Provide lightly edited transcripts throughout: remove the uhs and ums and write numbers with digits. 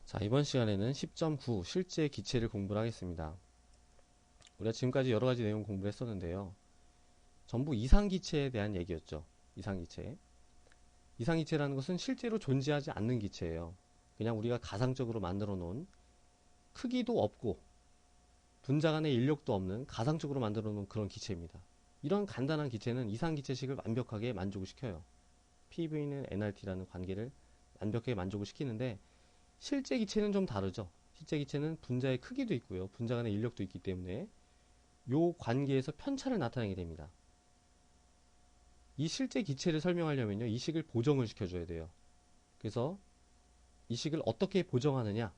자, 이번 시간에는 10.9 실제 기체를 공부를 하겠습니다. 우리가 지금까지 여러 가지 내용 공부를 했었는데요. 전부 이상기체에 대한 얘기였죠. 이상기체. 이상기체라는 것은 실제로 존재하지 않는 기체예요. 그냥 우리가 가상적으로 만들어 놓은 크기도 없고 분자 간의 인력도 없는 가상적으로 만들어 놓은 그런 기체입니다. 이런 간단한 기체는 이상기체식을 완벽하게 만족을 시켜요. PV는 nRT라는 관계를 완벽하게 만족을 시키는데 실제 기체는 좀 다르죠. 실제 기체는 분자의 크기도 있고요. 분자 간의 인력도 있기 때문에 요 관계에서 편차를 나타내게 됩니다. 이 실제 기체를 설명하려면요. 이 식을 보정을 시켜줘야 돼요. 그래서 이 식을 어떻게 보정하느냐,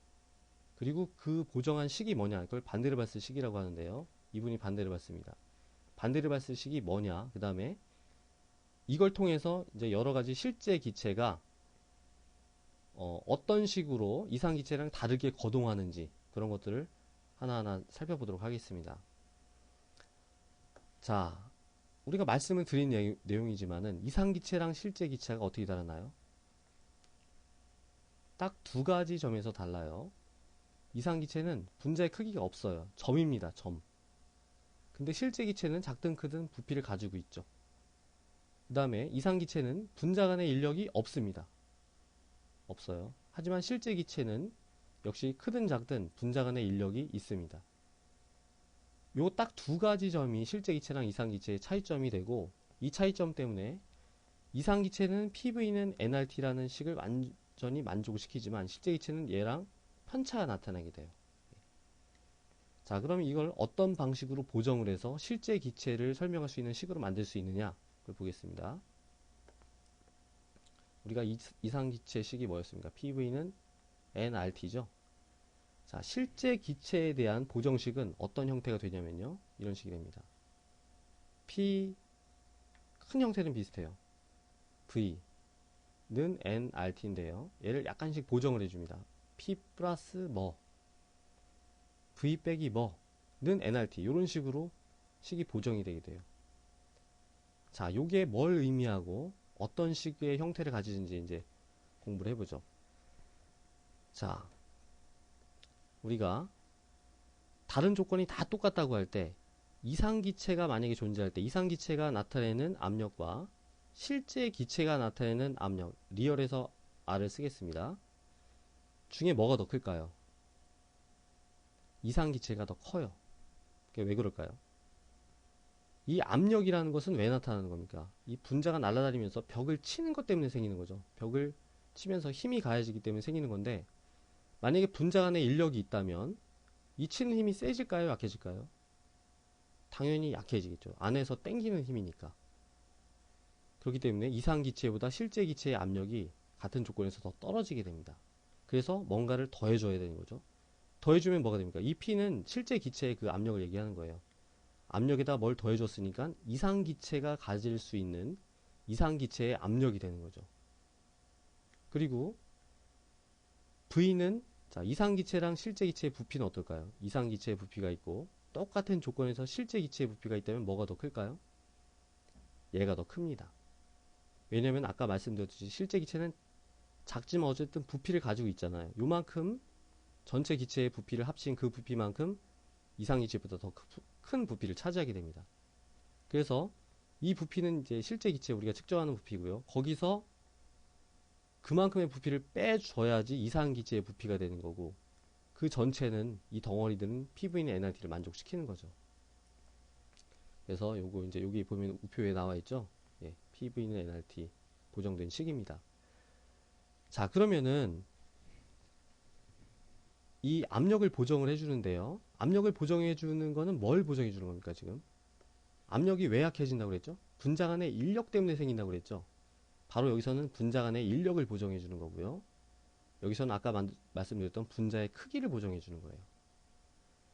그리고 그 보정한 식이 뭐냐, 그걸 반데르발스 식이라고 하는데요. 이분이 반데르발스입니다. 반데르발스 식이 뭐냐, 그 다음에 이걸 통해서 이제 여러 가지 실제 기체가 어떤 식으로 이상기체랑 다르게 거동하는지 그런 것들을 하나하나 살펴보도록 하겠습니다. 자, 우리가 말씀을 드린 내용이지만은 이상기체랑 실제기체가 어떻게 다르나요? 딱 두 가지 점에서 달라요. 이상기체는 분자의 크기가 없어요. 점입니다. 점. 근데 실제기체는 작든 크든 부피를 가지고 있죠. 그 다음에 이상기체는 분자 간의 인력이 없습니다. 없어요. 하지만 실제기체는 역시 크든 작든 분자 간의 인력이 있습니다. 요 딱 두 가지 점이 실제기체랑 이상기체의 차이점이 되고, 이 차이점 때문에 이상기체는 PV는 nRT라는 식을 완전히 만족을 시키지만 실제기체는 얘랑 편차가 나타나게 돼요. 자, 그럼 이걸 어떤 방식으로 보정을 해서 실제 기체를 설명할 수 있는 식으로 만들 수 있느냐, 그걸 보겠습니다. 우리가 이상기체 식이 뭐였습니까? PV는 nRT죠. 자, 실제 기체에 대한 보정식은 어떤 형태가 되냐면요, 이런 식이 됩니다. P, 큰 형태는 비슷해요. V는 nRT인데요, 얘를 약간씩 보정을 해줍니다. P 플러스 뭐, V 빼기 뭐는 nRT, 이런 식으로 식이 보정이 되게 돼요. 자, 요게 뭘 의미하고 어떤 식의 형태를 가지는지 이제 공부를 해보죠. 자, 우리가 다른 조건이 다 똑같다고 할 때, 이상기체가 만약에 존재할 때 이상기체가 나타내는 압력과 실제 기체가 나타내는 압력, 리얼에서 R을 쓰겠습니다. 중에 뭐가 더 클까요? 이상기체가 더 커요. 그게 왜 그럴까요? 이 압력이라는 것은 왜 나타나는 겁니까? 이 분자가 날아다니면서 벽을 치는 것 때문에 생기는 거죠. 벽을 치면서 힘이 가해지기 때문에 생기는 건데, 만약에 분자 간에 인력이 있다면 이 치는 힘이 세질까요? 약해질까요? 당연히 약해지겠죠. 안에서 당기는 힘이니까. 그렇기 때문에 이상기체보다 실제기체의 압력이 같은 조건에서 더 떨어지게 됩니다. 그래서 뭔가를 더해줘야 되는 거죠. 더해주면 뭐가 됩니까? 이 P는 실제기체의 그 압력을 얘기하는 거예요. 압력에다 뭘 더해줬으니까 이상기체가 가질 수 있는 이상기체의 압력이 되는 거죠. 그리고 V는, 자, 이상기체랑 실제기체의 부피는 어떨까요? 이상기체의 부피가 있고 똑같은 조건에서 실제기체의 부피가 있다면 뭐가 더 클까요? 얘가 더 큽니다. 왜냐면 아까 말씀드렸듯이 실제기체는 작지만 어쨌든 부피를 가지고 있잖아요. 요만큼 전체 기체의 부피를 합친 그 부피만큼 이상기체보다 더 큰 부피를 차지하게 됩니다. 그래서 이 부피는 이제 실제 기체 우리가 측정하는 부피고요. 거기서 그만큼의 부피를 빼줘야지 이상기체의 부피가 되는 거고, 그 전체는, 이 덩어리들은 PV는 nRT를 만족시키는 거죠. 그래서 요거 이제 여기 보면 우표에 나와 있죠. 예, PV는 nRT 보정된 식입니다. 자, 그러면은 이 압력을 보정을 해주는데요. 압력을 보정해주는 거는 뭘 보정해주는 겁니까, 지금? 압력이 왜 약해진다고 그랬죠? 분자 간의 인력 때문에 생긴다고 그랬죠? 바로 여기서는 분자 간의 인력을 보정해주는 거고요. 여기서는 아까 말씀드렸던 분자의 크기를 보정해주는 거예요.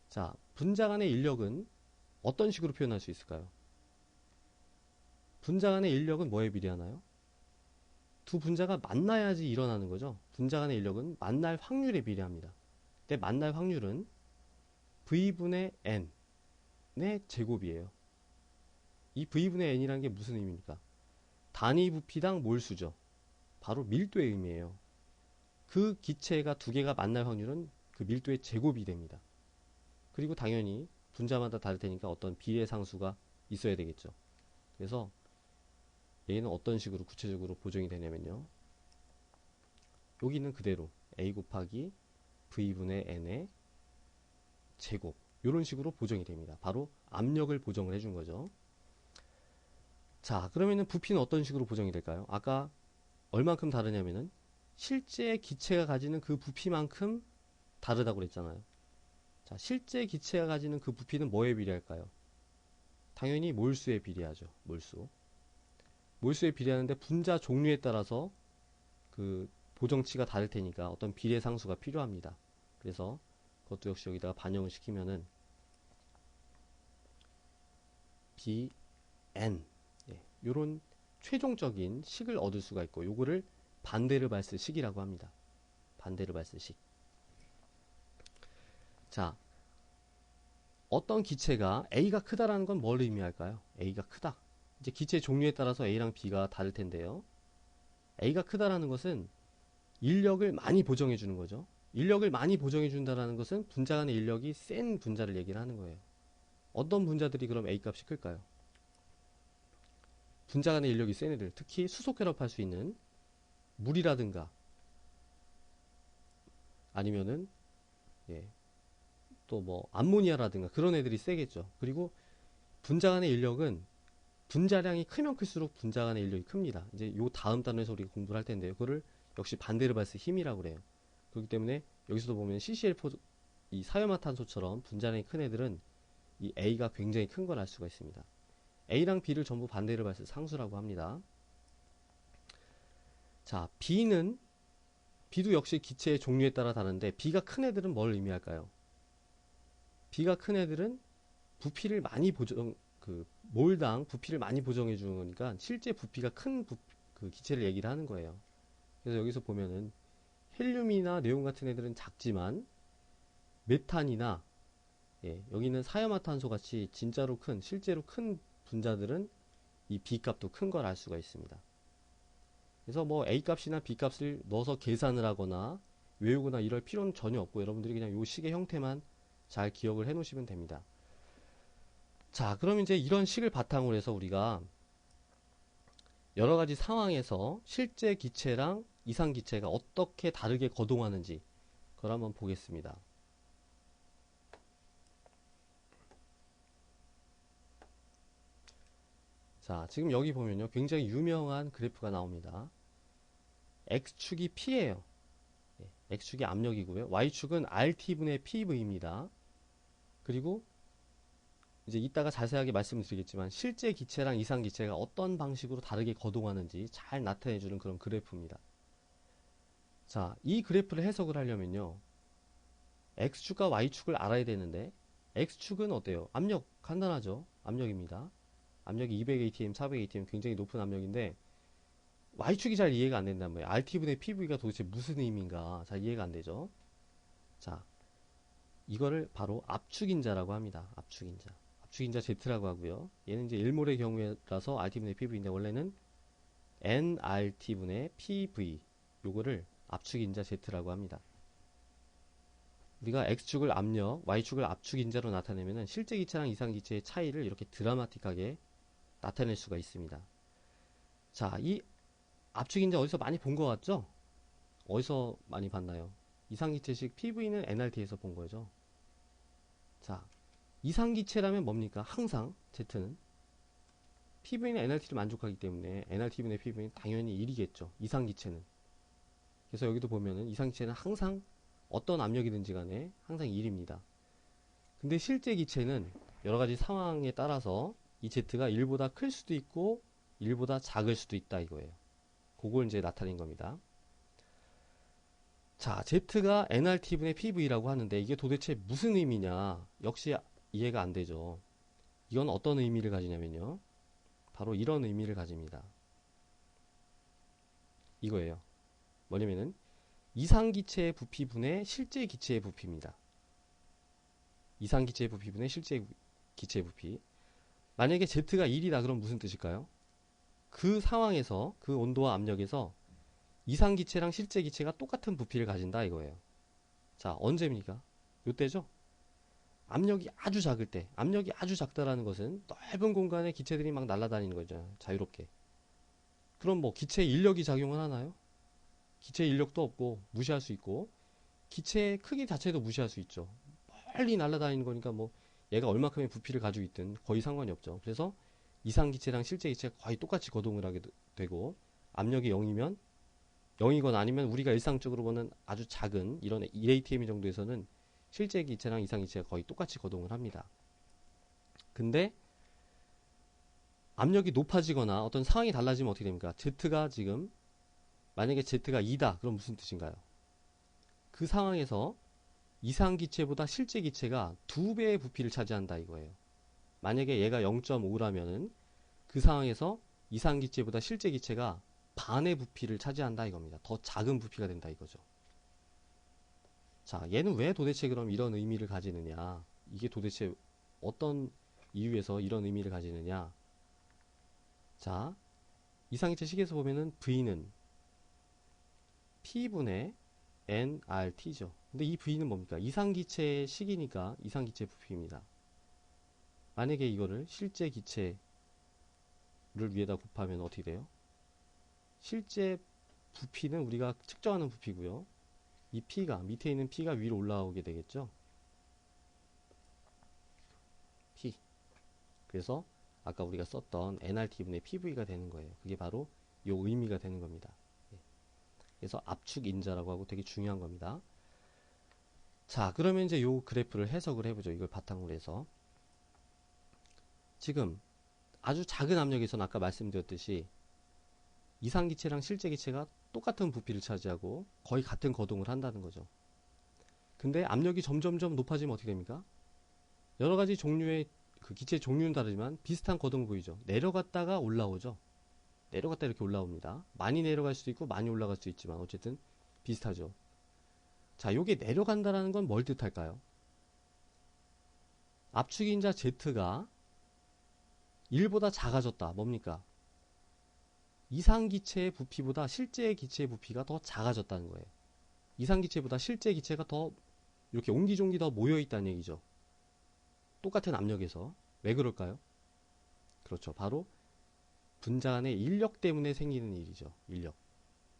자, 분자 간의 인력은 어떤 식으로 표현할 수 있을까요? 분자 간의 인력은 뭐에 비례하나요? 두 분자가 만나야지 일어나는 거죠. 분자 간의 인력은 만날 확률에 비례합니다. 근데 만날 확률은 V분의 N의 제곱이에요. 이 V분의 N이라는 게 무슨 의미입니까? 단위 부피당 몰수죠. 바로 밀도의 의미예요. 그 기체가 두 개가 만날 확률은 그 밀도의 제곱이 됩니다. 그리고 당연히 분자마다 다를 테니까 어떤 비례 상수가 있어야 되겠죠. 그래서 얘는 어떤 식으로 구체적으로 보정이 되냐면요. 여기는 그대로 a 곱하기 v분의 n의 제곱, 이런 식으로 보정이 됩니다. 바로 압력을 보정을 해준 거죠. 자, 그러면은 부피는 어떤 식으로 보정이 될까요? 아까 얼만큼 다르냐면은 실제 기체가 가지는 그 부피만큼 다르다고 그랬잖아요. 자, 실제 기체가 가지는 그 부피는 뭐에 비례할까요? 당연히 몰수에 비례하죠. 몰수. 몰수에 비례하는데 분자 종류에 따라서 그 보정치가 다를 테니까 어떤 비례 상수가 필요합니다. 그래서 그것도 역시 여기다가 반영을 시키면은 bn, 이런 최종적인 식을 얻을 수가 있고, 요거를 반데르발스 식이라고 합니다. 반데르발스 식. 자, 어떤 기체가 A가 크다라는 건 뭘 의미할까요? A가 크다. 이제 기체 종류에 따라서 A랑 B가 다를 텐데요. A가 크다라는 것은 인력을 많이 보정해 주는 거죠. 인력을 많이 보정해 준다라는 것은 분자 간의 인력이 센 분자를 얘기를 하는 거예요. 어떤 분자들이 그럼 A 값이 클까요? 분자 간의 인력이 센 애들, 특히 수소 결합할 수 있는 물이라든가 아니면은 또 뭐 암모니아라든가 그런 애들이 세겠죠. 그리고 분자 간의 인력은 분자량이 크면 클수록 분자 간의 인력이 큽니다. 이제 요 다음 단원에서 우리가 공부를 할 텐데요. 그거를 역시 반데르발스 힘이라고 그래요. 그렇기 때문에 여기서도 보면 CCl4, 이 사유화탄소처럼 분자량이 큰 애들은 이 A가 굉장히 큰 걸 알 수가 있습니다. A랑 B를 전부 반데르발스 상수라고 합니다. 자, B도 역시 기체의 종류에 따라 다른데 B가 큰 애들은 뭘 의미할까요? B가 큰 애들은 부피를 많이 몰당 부피를 많이 보정해 주니까 실제 부피가 큰 그 기체를 얘기를 하는 거예요. 그래서 여기서 보면은 헬륨이나 네온 같은 애들은 작지만 메탄이나 여기는 사이화탄소 같이 진짜로 실제로 큰 분자들은 이 B 값도 큰 걸 알 수가 있습니다. 그래서 뭐 A 값이나 B 값을 넣어서 계산을 하거나 외우거나 이럴 필요는 전혀 없고, 여러분들이 그냥 요 식의 형태만 잘 기억을 해 놓으시면 됩니다. 자, 그럼 이제 이런 식을 바탕으로 해서 우리가 여러 가지 상황에서 실제 기체랑 이상 기체가 어떻게 다르게 거동하는지 그걸 한번 보겠습니다. 자, 지금 여기 보면요, 굉장히 유명한 그래프가 나옵니다. X축이 P예요. X축이 압력이고요. Y축은 RT분의 PV입니다. 그리고 이제 이따가 자세하게 말씀을 드리겠지만 실제 기체랑 이상 기체가 어떤 방식으로 다르게 거동하는지 잘 나타내주는 그런 그래프입니다. 자, 이 그래프를 해석을 하려면요, X축과 Y축을 알아야 되는데, X축은 어때요? 압력, 간단하죠? 압력입니다. 압력이 200atm, 400atm, 굉장히 높은 압력인데 Y축이 잘 이해가 안 된단 말이에요. RT분의 PV가 도대체 무슨 의미인가 잘 이해가 안 되죠? 자, 이거를 바로 압축인자라고 합니다. 압축인자. 압축인자 Z라고 하고요. 얘는 이제 1몰의 경우라서 RT분의 PV인데 원래는 nRT분의 PV, 요거를 압축인자 Z라고 합니다. 우리가 X축을 압력, Y축을 압축인자로 나타내면 실제 기체랑 이상 기체의 차이를 이렇게 드라마틱하게 나타낼 수가 있습니다. 자, 이 압축인자 어디서 많이 본 것 같죠? 어디서 많이 봤나요? 이상기체식 PV는 nRT에서 본 거죠. 자, 이상기체라면 뭡니까? 항상 Z는 PV는 nRT를 만족하기 때문에 nRT분의 PV는 당연히 1이겠죠. 이상기체는. 그래서 여기도 보면은 이상기체는 항상 어떤 압력이든지 간에 항상 1입니다. 근데 실제 기체는 여러가지 상황에 따라서 이 Z가 1보다 클 수도 있고 1보다 작을 수도 있다 이거예요. 그걸 이제 나타낸 겁니다. 자, Z가 nRT분의 PV라고 하는데 이게 도대체 무슨 의미냐? 역시 이해가 안 되죠. 이건 어떤 의미를 가지냐면요, 바로 이런 의미를 가집니다. 이거예요. 뭐냐면은 이상기체의 부피분의 실제 기체의 부피입니다. 이상기체의 부피분의 실제 기체의 부피. 만약에 Z가 1이다 그럼 무슨 뜻일까요? 그 상황에서, 그 온도와 압력에서 이상 기체랑 실제 기체가 똑같은 부피를 가진다 이거예요. 자, 언제입니까? 요때죠? 압력이 아주 작을 때. 압력이 아주 작다라는 것은 넓은 공간에 기체들이 막 날아다니는 거죠. 자유롭게. 그럼 뭐 기체 인력이 작용을 하나요? 기체 인력도 없고 무시할 수 있고, 기체의 크기 자체도 무시할 수 있죠. 빨리 날아다니는 거니까 뭐 얘가 얼마큼의 부피를 가지고 있든 거의 상관이 없죠. 그래서 이상 기체랑 실제 기체가 거의 똑같이 거동을 하게 되고, 압력이 0이면 0이건 아니면 우리가 일상적으로 보는 아주 작은 이런 1atm 정도에서는 실제 기체랑 이상 기체가 거의 똑같이 거동을 합니다. 근데 압력이 높아지거나 어떤 상황이 달라지면 어떻게 됩니까? Z가 지금, 만약에 Z가 2다. 그럼 무슨 뜻인가요? 그 상황에서 이상 기체보다 실제 기체가 2배의 부피를 차지한다 이거예요. 만약에 얘가 0.5라면은 그 상황에서 이상 기체보다 실제 기체가 반의 부피를 차지한다 이겁니다. 더 작은 부피가 된다 이거죠. 자, 얘는 왜 도대체 그럼 이런 의미를 가지느냐? 이게 도대체 어떤 이유에서 이런 의미를 가지느냐? 자, 이상기체 식에서 보면은 V는 P분의 nRT죠. 근데 이 V는 뭡니까? 이상기체의 식이니까 이상기체 부피입니다. 만약에 이거를 실제 기체를 위에다 곱하면 어떻게 돼요? 실제 부피는 우리가 측정하는 부피고요. 이 P가, 밑에 있는 P가 위로 올라오게 되겠죠? P. 그래서 아까 우리가 썼던 nRT분의 PV가 되는 거예요. 그게 바로 요 의미가 되는 겁니다. 그래서 압축 인자라고 하고 되게 중요한 겁니다. 자, 그러면 이제 요 그래프를 해석을 해보죠. 이걸 바탕으로 해서. 지금 아주 작은 압력에서는 아까 말씀드렸듯이 이상기체랑 실제기체가 똑같은 부피를 차지하고 거의 같은 거동을 한다는 거죠. 근데 압력이 점점점 높아지면 어떻게 됩니까? 여러 가지 종류의 그 기체 종류는 다르지만 비슷한 거동을 보이죠. 내려갔다가 올라오죠. 내려갔다 이렇게 올라옵니다. 많이 내려갈 수도 있고 많이 올라갈 수도 있지만 어쨌든 비슷하죠. 자, 요게 내려간다라는 건 뭘 뜻할까요? 압축인자 Z가 1보다 작아졌다. 뭡니까? 이상기체의 부피보다 실제 기체의 부피가 더 작아졌다는 거예요. 이상기체보다 실제 기체가 더 이렇게 옹기종기 더 모여있다는 얘기죠. 똑같은 압력에서. 왜 그럴까요? 그렇죠. 바로 분자 간의 인력 때문에 생기는 일이죠. 인력.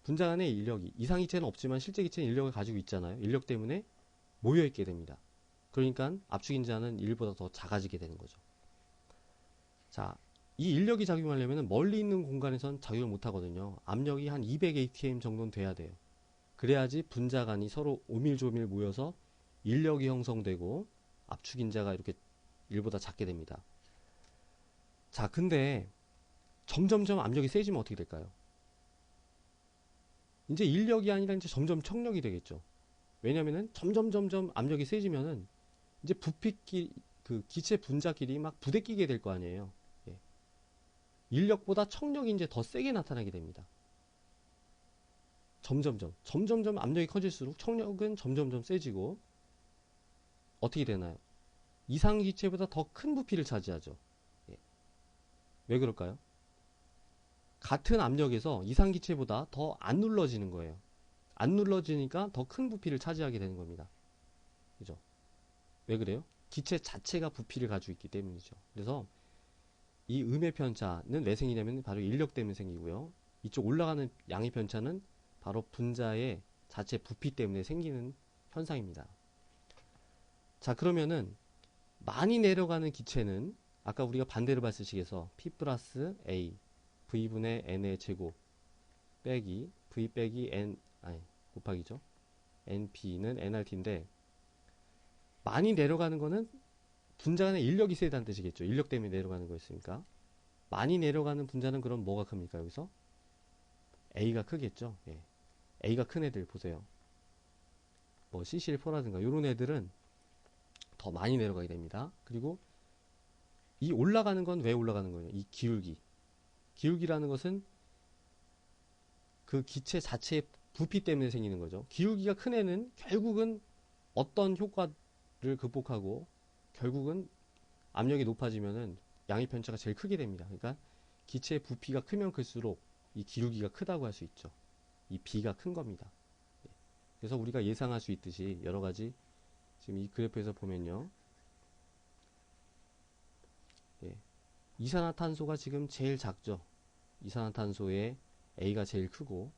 분자 간의 인력이, 이상기체는 없지만 실제 기체는 인력을 가지고 있잖아요. 인력 때문에 모여있게 됩니다. 그러니까 압축인자는 1보다 더 작아지게 되는 거죠. 자, 이 인력이 작용하려면 멀리 있는 공간에선 작용을 못 하거든요. 압력이 한 200 atm 정도는 돼야 돼요. 그래야지 분자 간이 서로 오밀조밀 모여서 인력이 형성되고 압축인자가 이렇게 1보다 작게 됩니다. 자, 근데 점점점 압력이 세지면 어떻게 될까요? 이제 인력이 아니라 이제 점점 청력이 되겠죠. 왜냐면은 점점 압력이 세지면은 이제 부피끼리, 그 기체 분자끼리 막 부대끼게 될 거 아니에요. 예. 인력보다 청력이 이제 더 세게 나타나게 됩니다. 점점점 압력이 커질수록 청력은 점점점 세지고 어떻게 되나요? 이상 기체보다 더 큰 부피를 차지하죠. 예. 왜 그럴까요? 같은 압력에서 이상 기체보다 더 안 눌러지는 거예요. 안 눌러지니까 더 큰 부피를 차지하게 되는 겁니다. 그죠? 왜 그래요? 기체 자체가 부피를 가지고 있기 때문이죠. 그래서 이 음의 편차는 왜 생기냐면 바로 인력 때문에 생기고요. 이쪽 올라가는 양의 편차는 바로 분자의 자체 부피 때문에 생기는 현상입니다. 자, 그러면은 많이 내려가는 기체는 아까 우리가 반대로 봤을 식에서 P 플러스 A V분의 N의 제곱 빼기 V 빼기 N 아니 곱하기죠. NP는 nRT인데 많이 내려가는 거는 분자 간의 인력이 세다는 뜻이겠죠. 인력 때문에 내려가는 거였으니까. 많이 내려가는 분자는 그럼 뭐가 큽니까? 여기서 A가 크겠죠. 예. A가 큰 애들 보세요. 뭐 CCL4라든가 이런 애들은 더 많이 내려가게 됩니다. 그리고 이 올라가는 건 왜 올라가는 거예요? 이 기울기. 기울기라는 것은 그 기체 자체의 부피 때문에 생기는 거죠. 기울기가 큰 애는 결국은 어떤 효과를 극복하고 결국은 압력이 높아지면은 양의 편차가 제일 크게 됩니다. 그러니까 기체의 부피가 크면 클수록 이 기울기가 크다고 할 수 있죠. 이 B가 큰 겁니다. 그래서 우리가 예상할 수 있듯이 여러 가지 지금 이 그래프에서 보면요. 예, 이산화탄소가 지금 제일 작죠. 이산화탄소의 A가 제일 크고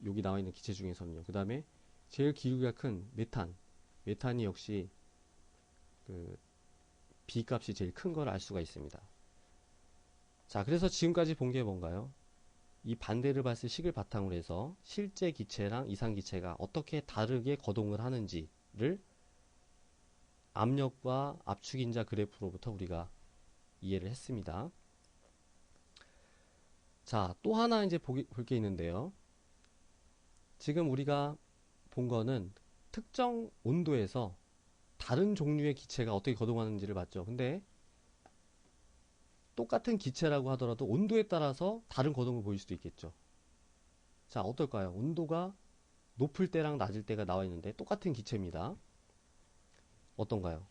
여기 나와 있는 기체 중에서는요. 그 다음에 제일 기울기가 큰 메탄이 역시 그 B 값이 제일 큰 걸 알 수가 있습니다. 자, 그래서 지금까지 본 게 뭔가요? 이 반대를 봤을 식을 바탕으로 해서 실제 기체랑 이상 기체가 어떻게 다르게 거동을 하는지를 압력과 압축인자 그래프로부터 우리가 이해를 했습니다. 자, 또 하나 이제 볼 게 있는데요. 지금 우리가 본 거는 특정 온도에서 다른 종류의 기체가 어떻게 거동하는지를 봤죠. 근데 똑같은 기체라고 하더라도 온도에 따라서 다른 거동을 보일 수도 있겠죠. 자, 어떨까요? 온도가 높을 때랑 낮을 때가 나와 있는데 똑같은 기체입니다. 어떤가요?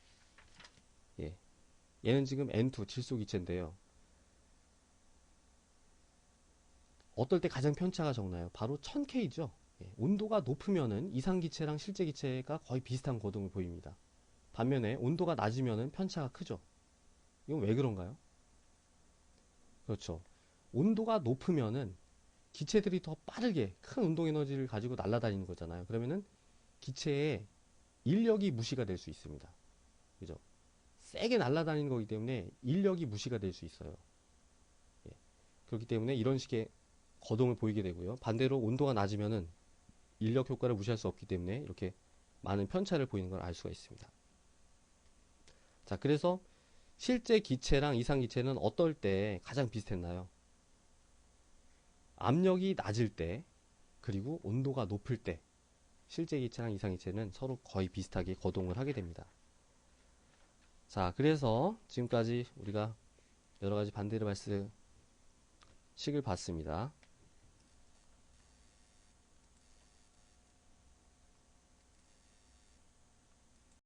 예. 얘는 지금 N2 질소 기체인데요. 어떨 때 가장 편차가 적나요? 바로 1000K죠. 예. 온도가 높으면은 이상 기체랑 실제 기체가 거의 비슷한 거동을 보입니다. 반면에 온도가 낮으면은 편차가 크죠. 이건 왜 그런가요? 그렇죠. 온도가 높으면은 기체들이 더 빠르게 큰 운동 에너지를 가지고 날아다니는 거잖아요. 그러면은 기체의 인력이 무시가 될 수 있습니다. 그죠? 세게 날아다니는 거기 때문에 인력이 무시가 될 수 있어요. 예. 그렇기 때문에 이런 식의 거동을 보이게 되고요. 반대로 온도가 낮으면은 인력 효과를 무시할 수 없기 때문에 이렇게 많은 편차를 보이는 걸 알 수가 있습니다. 자, 그래서 실제 기체랑 이상 기체는 어떨 때 가장 비슷했나요? 압력이 낮을 때, 그리고 온도가 높을 때, 실제 기체랑 이상 기체는 서로 거의 비슷하게 거동을 하게 됩니다. 자, 그래서 지금까지 우리가 여러 가지 반대를 발스 식을 봤습니다.